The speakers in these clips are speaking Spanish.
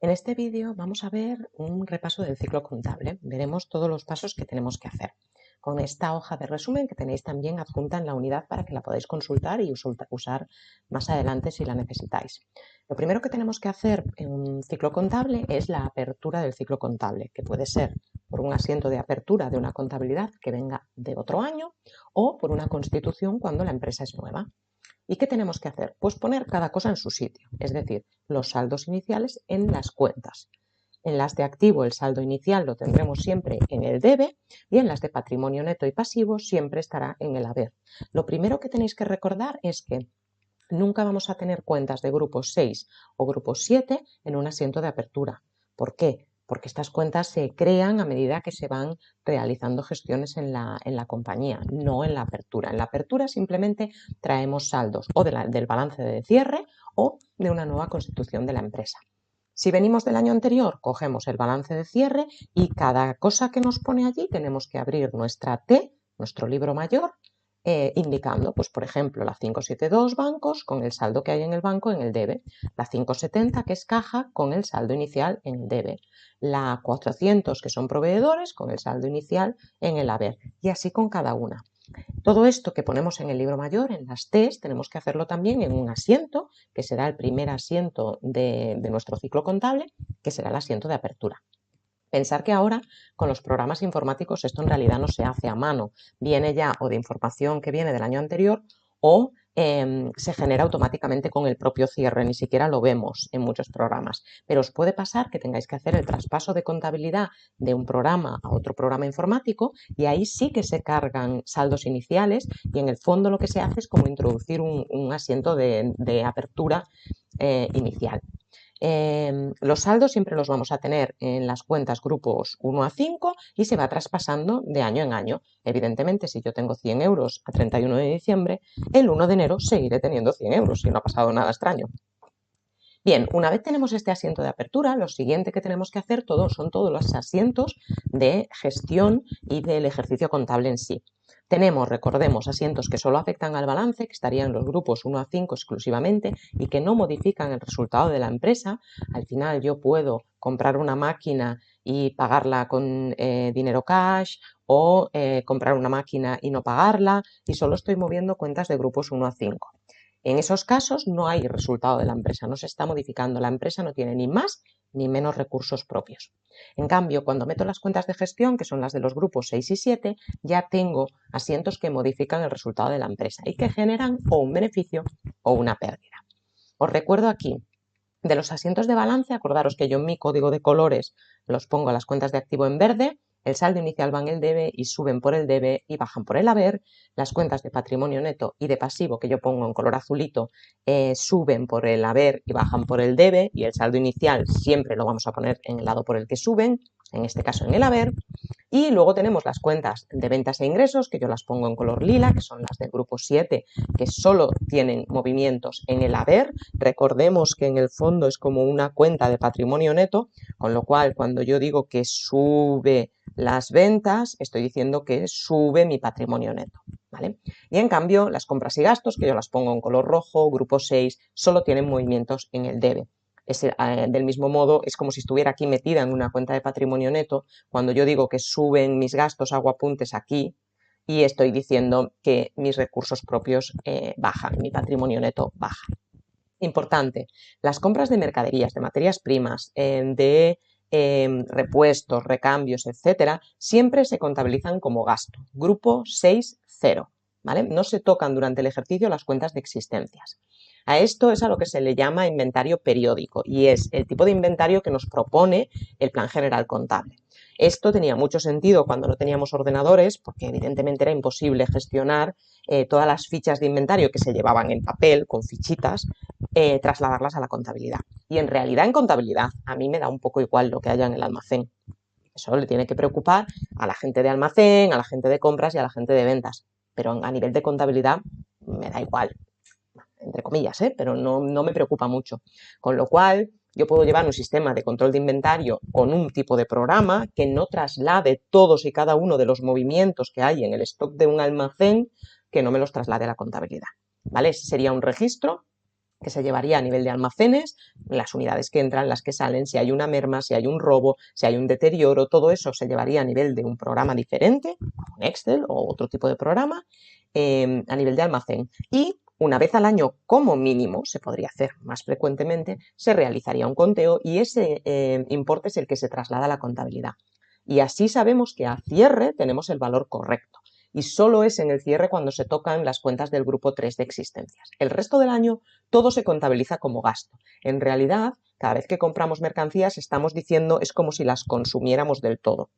En este vídeo vamos a ver un repaso del ciclo contable. Veremos todos los pasos que tenemos que hacer con esta hoja de resumen que tenéis también adjunta en la unidad para que la podáis consultar y usar más adelante si la necesitáis. Lo primero que tenemos que hacer en un ciclo contable es la apertura del ciclo contable, que puede ser por un asiento de apertura de una contabilidad que venga de otro año o por una constitución cuando la empresa es nueva. ¿Y qué tenemos que hacer? Pues poner cada cosa en su sitio, es decir, los saldos iniciales en las cuentas. En las de activo el saldo inicial lo tendremos siempre en el debe y en las de patrimonio neto y pasivo siempre estará en el haber. Lo primero que tenéis que recordar es que nunca vamos a tener cuentas de grupo 6 o grupo 7 en un asiento de apertura. ¿Por qué? Porque estas cuentas se crean a medida que se van realizando gestiones en la compañía, no en la apertura. En la apertura simplemente traemos saldos o del balance de cierre o de una nueva constitución de la empresa. Si venimos del año anterior, cogemos el balance de cierre y cada cosa que nos pone allí tenemos que abrir nuestra T, nuestro libro mayor, indicando, pues por ejemplo, la 572 bancos con el saldo que hay en el banco en el debe, la 570 que es caja con el saldo inicial en el debe, la 400 que son proveedores con el saldo inicial en el haber y así con cada una. Todo esto que ponemos en el libro mayor, en las T's, tenemos que hacerlo también en un asiento, que será el primer asiento de nuestro ciclo contable, que será el asiento de apertura. Pensar que ahora con los programas informáticos esto en realidad no se hace a mano, viene ya o de información que viene del año anterior o se genera automáticamente con el propio cierre, ni siquiera lo vemos en muchos programas. Pero os puede pasar que tengáis que hacer el traspaso de contabilidad de un programa a otro programa informático y ahí sí que se cargan saldos iniciales y en el fondo lo que se hace es como introducir un asiento de apertura inicial. Los saldos siempre los vamos a tener en las cuentas grupos 1 a 5 y se va traspasando de año en año. Evidentemente, si yo tengo 100 euros a 31 de diciembre, el 1 de enero seguiré teniendo 100 euros si no ha pasado nada extraño. Bien, una vez tenemos este asiento de apertura, lo siguiente que tenemos que hacer son todos los asientos de gestión y del ejercicio contable en sí. Tenemos, recordemos, asientos que solo afectan al balance, que estarían en los grupos 1 a 5 exclusivamente y que no modifican el resultado de la empresa. Al final yo puedo comprar una máquina y pagarla con dinero cash o comprar una máquina y no pagarla y solo estoy moviendo cuentas de grupos 1 a 5. En esos casos no hay resultado de la empresa, no se está modificando, la empresa no tiene ni más ni menos recursos propios. En cambio, cuando meto las cuentas de gestión, que son las de los grupos 6 y 7, ya tengo asientos que modifican el resultado de la empresa y que generan o un beneficio o una pérdida. Os recuerdo aquí, de los asientos de balance, acordaros que yo en mi código de colores los pongo a las cuentas de activo en verde, el saldo inicial va en el debe y suben por el debe y bajan por el haber. Las cuentas de patrimonio neto y de pasivo que yo pongo en color azulito suben por el haber y bajan por el debe y el saldo inicial siempre lo vamos a poner en el lado por el que suben, en este caso en el haber. Y luego tenemos las cuentas de ventas e ingresos, que yo las pongo en color lila, que son las del grupo 7, que solo tienen movimientos en el haber. Recordemos que en el fondo es como una cuenta de patrimonio neto, con lo cual cuando yo digo que sube las ventas, estoy diciendo que sube mi patrimonio neto, ¿vale? Y en cambio, las compras y gastos, que yo las pongo en color rojo, grupo 6, solo tienen movimientos en el debe. Del mismo modo, es como si estuviera aquí metida en una cuenta de patrimonio neto. Cuando yo digo que suben mis gastos, hago apuntes aquí y estoy diciendo que mis recursos propios bajan, mi patrimonio neto baja. Importante, las compras de mercaderías, de materias primas, de repuestos, recambios, etcétera, siempre se contabilizan como gasto. Grupo 6.0, ¿vale? No se tocan durante el ejercicio las cuentas de existencias. A esto es a lo que se le llama inventario periódico y es el tipo de inventario que nos propone el Plan General Contable. Esto tenía mucho sentido cuando no teníamos ordenadores porque evidentemente era imposible gestionar todas las fichas de inventario que se llevaban en papel con fichitas, trasladarlas a la contabilidad. Y en realidad en contabilidad a mí me da un poco igual lo que haya en el almacén. Eso le tiene que preocupar a la gente de almacén, a la gente de compras y a la gente de ventas. Pero a nivel de contabilidad me da igual, entre comillas, pero no me preocupa mucho. Con lo cual, yo puedo llevar un sistema de control de inventario con un tipo de programa que no traslade todos y cada uno de los movimientos que hay en el stock de un almacén, que no me los traslade a la contabilidad, ¿vale? Ese sería un registro que se llevaría a nivel de almacenes, las unidades que entran, las que salen, si hay una merma, si hay un robo, si hay un deterioro, todo eso se llevaría a nivel de un programa diferente, como un Excel o otro tipo de programa, a nivel de almacén. Y una vez al año, como mínimo, se podría hacer más frecuentemente, se realizaría un conteo y ese importe es el que se traslada a la contabilidad. Y así sabemos que a cierre tenemos el valor correcto. Y solo es en el cierre cuando se tocan las cuentas del grupo 3 de existencias. El resto del año todo se contabiliza como gasto. En realidad, cada vez que compramos mercancías estamos diciendo es como si las consumiéramos del todo.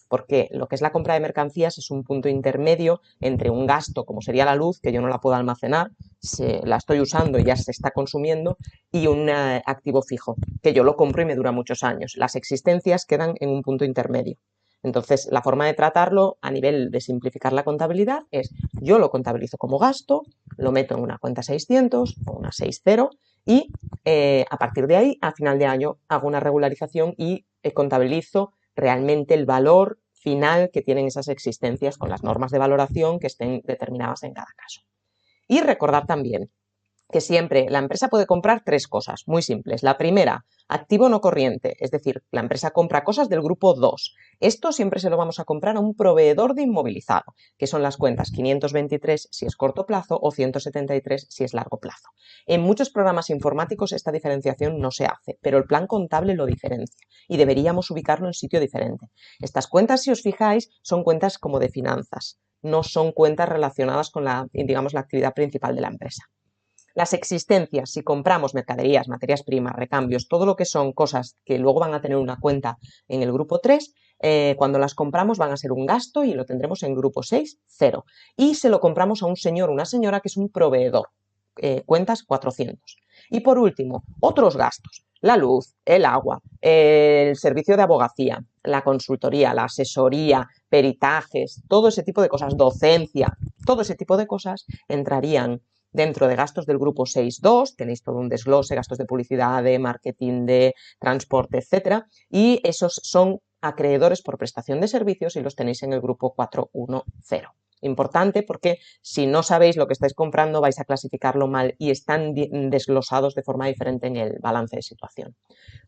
Porque lo que es la compra de mercancías es un punto intermedio entre un gasto, como sería la luz, que yo no la puedo almacenar, la estoy usando y ya se está consumiendo, y un activo fijo, que yo lo compro y me dura muchos años. Las existencias quedan en un punto intermedio. Entonces, la forma de tratarlo a nivel de simplificar la contabilidad es yo lo contabilizo como gasto, lo meto en una cuenta 600 o una 60 y a partir de ahí, a final de año, hago una regularización y contabilizo realmente el valor final que tienen esas existencias con las normas de valoración que estén determinadas en cada caso. Y recordar también que siempre la empresa puede comprar 3 cosas muy simples. La primera, activo no corriente, es decir, la empresa compra cosas del grupo 2. Esto siempre se lo vamos a comprar a un proveedor de inmovilizado, que son las cuentas 523 si es corto plazo o 173 si es largo plazo. En muchos programas informáticos esta diferenciación no se hace, pero el plan contable lo diferencia y deberíamos ubicarlo en sitio diferente. Estas cuentas, si os fijáis, son cuentas como de finanzas, no son cuentas relacionadas con la actividad principal de la empresa. Las existencias, si compramos mercaderías, materias primas, recambios, todo lo que son cosas que luego van a tener una cuenta en el grupo 3, cuando las compramos van a ser un gasto y lo tendremos en grupo 6, 0. Y se lo compramos a un señor o una señora que es un proveedor, cuentas 400. Y por último, otros gastos, la luz, el agua, el servicio de abogacía, la consultoría, la asesoría, peritajes, todo ese tipo de cosas, docencia, todo ese tipo de cosas entrarían dentro de gastos del grupo 6.2, tenéis todo un desglose, gastos de publicidad, de marketing, de transporte, etcétera, y esos son acreedores por prestación de servicios y los tenéis en el grupo 4.1.0. Importante porque si no sabéis lo que estáis comprando vais a clasificarlo mal y están desglosados de forma diferente en el balance de situación.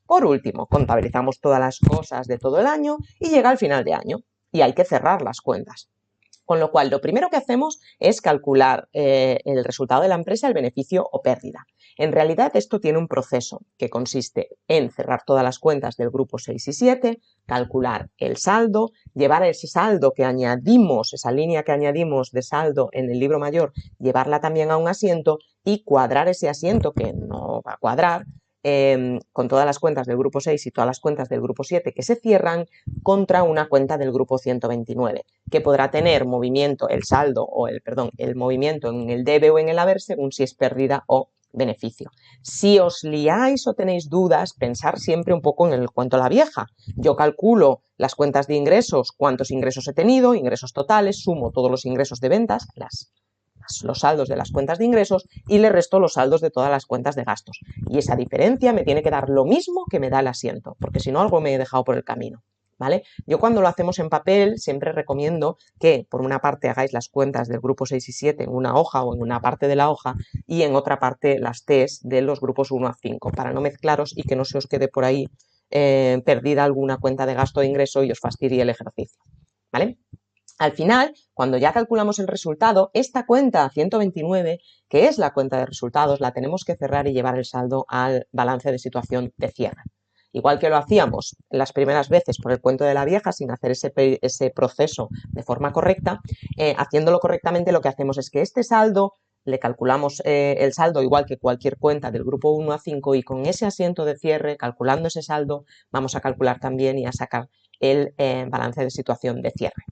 Por último, contabilizamos todas las cosas de todo el año y llega el final de año y hay que cerrar las cuentas. Con lo cual, lo primero que hacemos es calcular el resultado de la empresa, el beneficio o pérdida. En realidad, esto tiene un proceso que consiste en cerrar todas las cuentas del grupo 6 y 7, calcular el saldo, llevar ese saldo que añadimos, esa línea que añadimos de saldo en el libro mayor, llevarla también a un asiento y cuadrar ese asiento que no va a cuadrar, con todas las cuentas del grupo 6 y todas las cuentas del grupo 7 que se cierran contra una cuenta del grupo 129, que podrá tener movimiento, el saldo o el movimiento en el debe o en el haber según si es pérdida o beneficio. Si os liáis o tenéis dudas, pensar siempre un poco en el cuento a la vieja. Yo calculo las cuentas de ingresos, cuántos ingresos he tenido, ingresos totales, sumo todos los ingresos de ventas, los saldos de las cuentas de ingresos y le resto los saldos de todas las cuentas de gastos. Y esa diferencia me tiene que dar lo mismo que me da el asiento, porque si no algo me he dejado por el camino. ¿Vale? Yo cuando lo hacemos en papel siempre recomiendo que por una parte hagáis las cuentas del grupo 6 y 7 en una hoja o en una parte de la hoja y en otra parte las T's de los grupos 1 a 5 para no mezclaros y que no se os quede por ahí perdida alguna cuenta de gasto o ingreso y os fastidie el ejercicio. ¿Vale? Al final, cuando ya calculamos el resultado, esta cuenta 129, que es la cuenta de resultados, la tenemos que cerrar y llevar el saldo al balance de situación de cierre. Igual que lo hacíamos las primeras veces por el cuento de la vieja, sin hacer ese proceso de forma correcta, haciéndolo correctamente lo que hacemos es que este saldo, le calculamos el saldo igual que cualquier cuenta del grupo 1 a 5 y con ese asiento de cierre, calculando ese saldo, vamos a calcular también y a sacar el balance de situación de cierre.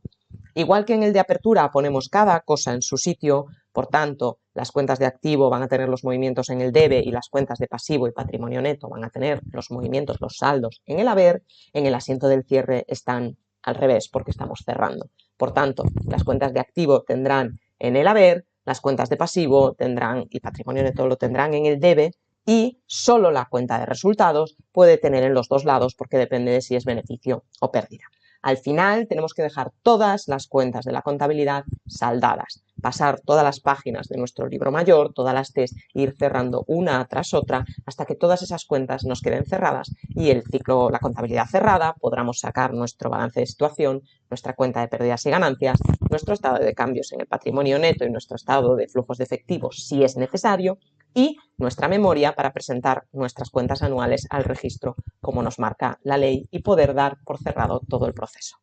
Igual que en el de apertura ponemos cada cosa en su sitio, por tanto, las cuentas de activo van a tener los movimientos en el debe y las cuentas de pasivo y patrimonio neto van a tener los movimientos, los saldos en el haber, en el asiento del cierre están al revés porque estamos cerrando. Por tanto, las cuentas de activo tendrán en el haber, las cuentas de pasivo tendrán y patrimonio neto lo tendrán en el debe y solo la cuenta de resultados puede tener en los dos lados porque depende de si es beneficio o pérdida. Al final tenemos que dejar todas las cuentas de la contabilidad saldadas, pasar todas las páginas de nuestro libro mayor, todas las T's, ir cerrando una tras otra hasta que todas esas cuentas nos queden cerradas y el ciclo, la contabilidad cerrada, podamos sacar nuestro balance de situación, nuestra cuenta de pérdidas y ganancias, nuestro estado de cambios en el patrimonio neto y nuestro estado de flujos de efectivo si es necesario, y nuestra memoria para presentar nuestras cuentas anuales al registro como nos marca la ley y poder dar por cerrado todo el proceso.